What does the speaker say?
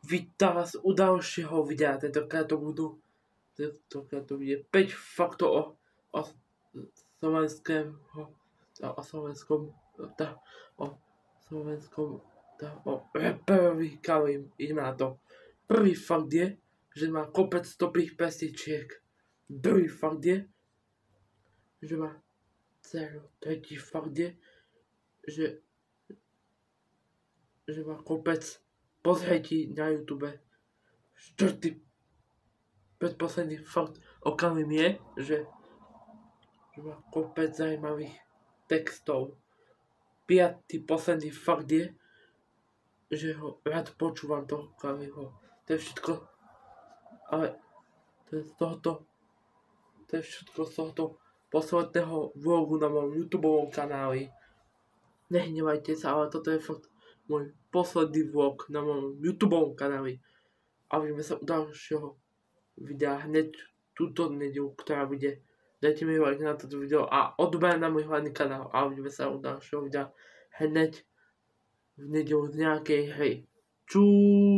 Vítám vás u dalšího videa, tentokrát to bude 5 faktov o raperovi Kalim. Ideme na to. Prvý fakt je, že má kopec dobrých pesničiek. Druhý fakt je, že má dceru. Tretí fakt je, že má kopec pozretí na YouTube. Štvrtý predposledný fakt o Kalim je, že má kopec zaujímavých textov. Piatý posledný fakt je, že ho rád počúvam, toho Kalimho. To je všetko. Ale to je všetko z tohto posledného vlogu na mojom YouTubeovom kanáli. Nehnevajte sa, ale toto je fakt môj posledný vlog na mojom YouTubeovom kanáli. A vidíme sa u ďalšieho videa hneď túto nedeľu, ktorá bude. Dajte mi like na toto video a odber na môj hlavný kanál. A vidíme sa u ďalšieho videa hneď v nedeľu z nejakej hry. Čus.